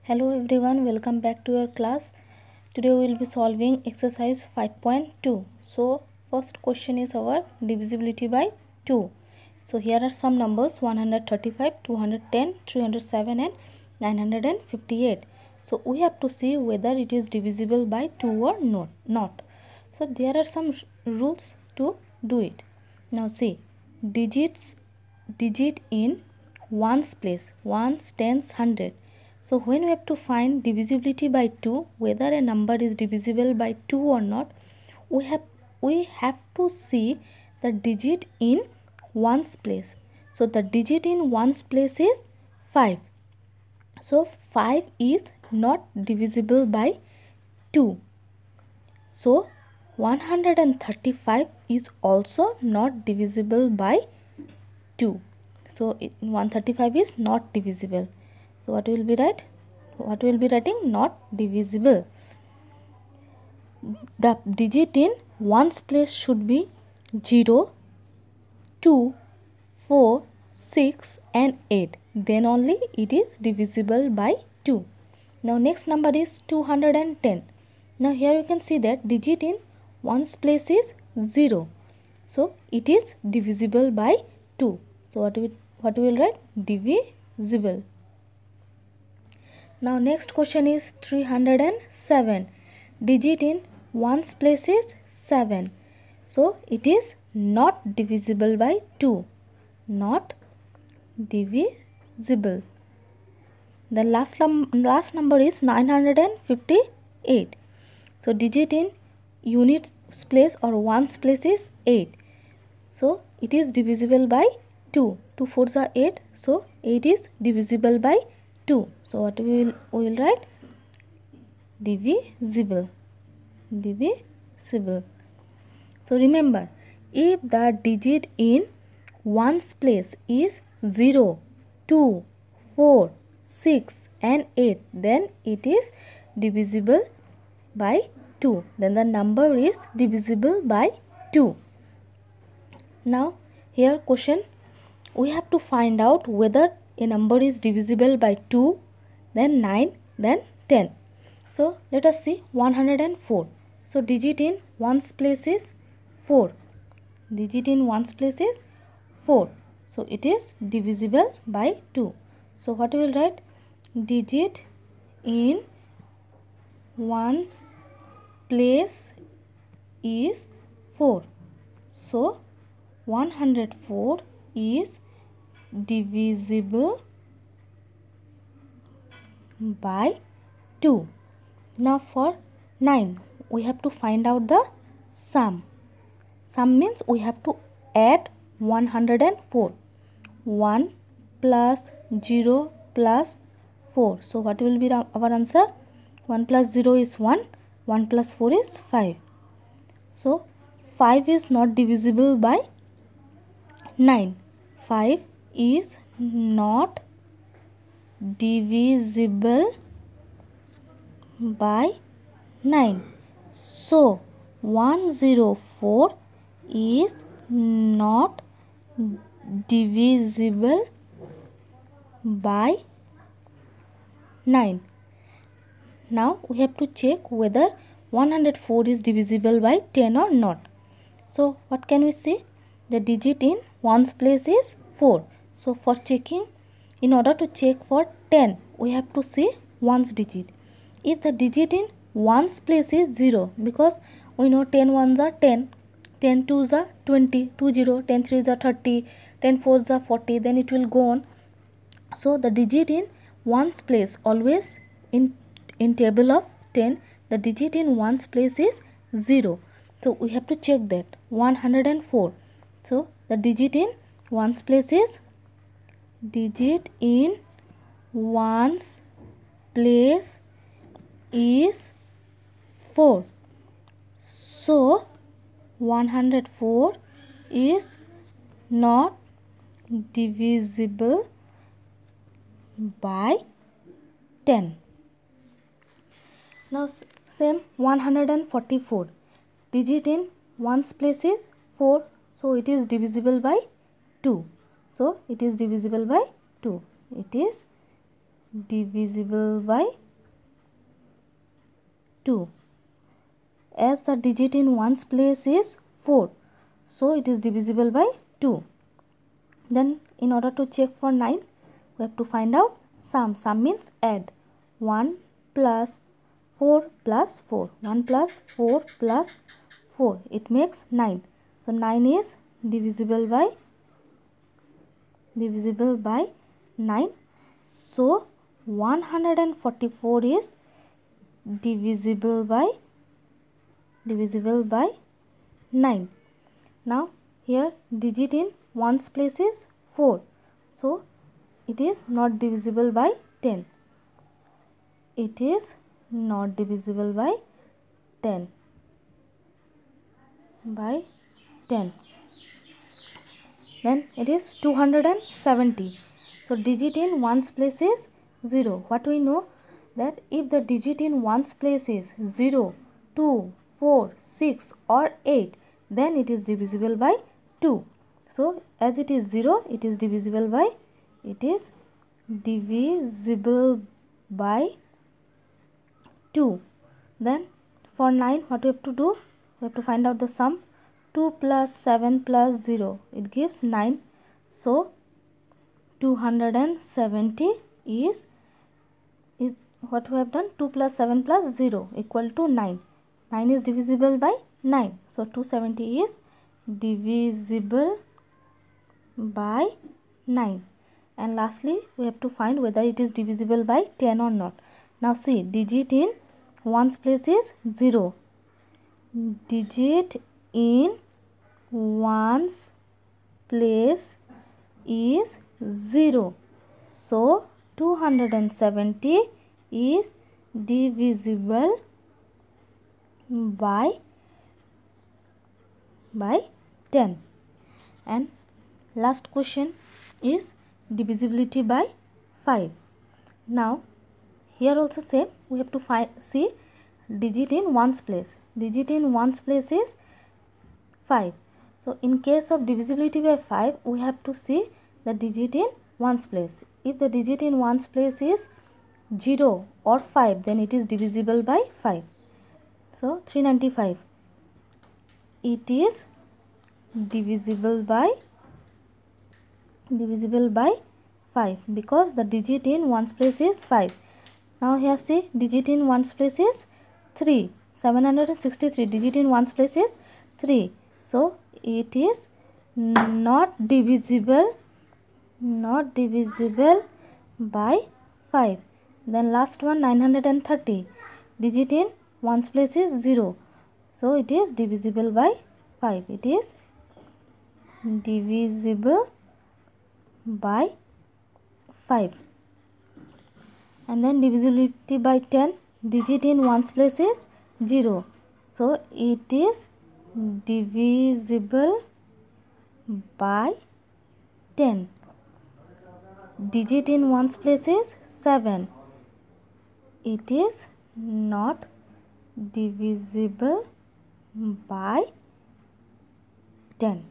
Hello everyone, welcome back to your class. Today we will be solving exercise 5.2. So first question is our divisibility by 2. So here are some numbers 135, 210, 307 and 958. So we have to see whether it is divisible by 2 or not. So there are some rules to do it. Now see, digit in ones place, ones, tens, hundred. So when we have to find divisibility by 2, whether a number is divisible by 2 or not, we have to see the digit in ones place. So the digit in ones place is 5. So 5 is not divisible by 2. So 135 is also not divisible by 2. So 135 is not divisible. So what will be right? What will be writing? Not divisible. The digit in ones place should be 0, 2, 4, 6 and 8. Then only it is divisible by 2. Now next number is 210. Now here you can see that digit in ones place is 0. So it is divisible by 2. So what we will write? Divisible. Now next question is 307. Digit in ones place is 7. So it is not divisible by 2. Not divisible. The last number is 958. So digit in units place or ones place is 8. So it is divisible by 2. 2 4s are 8. So 8 is divisible by 2. So what we will write? Divisible. Divisible. So remember, if the digit in ones place is 0, 2, 4, 6 and 8, then it is divisible by 2. Then the number is divisible by 2. Now here question, we have to find out whether a number is divisible by 2, then 9, then 10. So let us see 104. So digit in ones place is 4. Digit in ones place is 4. So it is divisible by 2. So what we will write? Digit in ones place is 4. So 104 is divisible by 2. Now for 9, we have to find out the sum. Sum means we have to add 104. 1 plus 0 plus 4. So what will be our answer? 1 plus 0 is 1. 1 plus 4 is 5. So 5 is not divisible by 9. 5 is not divisible by 9. So 104 is not divisible by 9. Now we have to check whether 104 is divisible by 10 or not. So what can we see? The digit in ones place is 4. So for checking, in order to check for 10, we have to see ones digit. If the digit in ones place is 0, because we know 10 ones are 10, 10 twos are 20, 20, 10 threes are 30, 10 fours are 40, then it will go on. So the digit in ones place, always in table of 10, the digit in ones place is 0. So we have to check that 104. So the digit in ones place is, digit in ones place is 4. So 104 is not divisible by 10. Now same 144. Digit in ones place is 4. So it is divisible by 2. So it is divisible by 2. It is divisible by 2. As the digit in ones place is 4, so it is divisible by 2. Then in order to check for 9, we have to find out sum. Sum means add. 1 plus 4 plus 4. 1 plus 4 plus 4. It makes 9. So 9 is divisible by 9. So 144 is divisible by 9. Now here digit in ones place is 4, so it is not divisible by 10. It is not divisible by 10. Then it is 270. So digit in ones place is 0. What we know, that if the digit in ones place is 0, 2, 4, 6 or 8, then it is divisible by 2. So as it is 0, it is divisible by 2. Then for 9, what we have to do? We have to find out the sum. 2 plus 7 plus 0, it gives 9. So 270 is what we have done. 2 plus 7 plus 0 equal to 9. 9 is divisible by 9. So 270 is divisible by 9. And lastly, we have to find whether it is divisible by 10 or not. Now see, digit in ones place is 0. Digit in ones place is 0. So 270 is divisible by 10. And last question is divisibility by 5. Now here also same, we have to see digit in ones place. Digit in ones place is 5. So in case of divisibility by 5, we have to see the digit in ones place. If the digit in ones place is 0 or 5, then it is divisible by 5. So 395, it is divisible by 5 because the digit in ones place is 5. Now here see, digit in ones place is 3. 763, digit in ones place is 3. So it is not divisible by 5. Then last one, 930, digit in ones place is 0. So it is divisible by 5. It is divisible by 5. And then divisibility by 10, digit in ones place is 0. So it is divisible by 10. Digit in ones place is 7. It is not divisible by 10.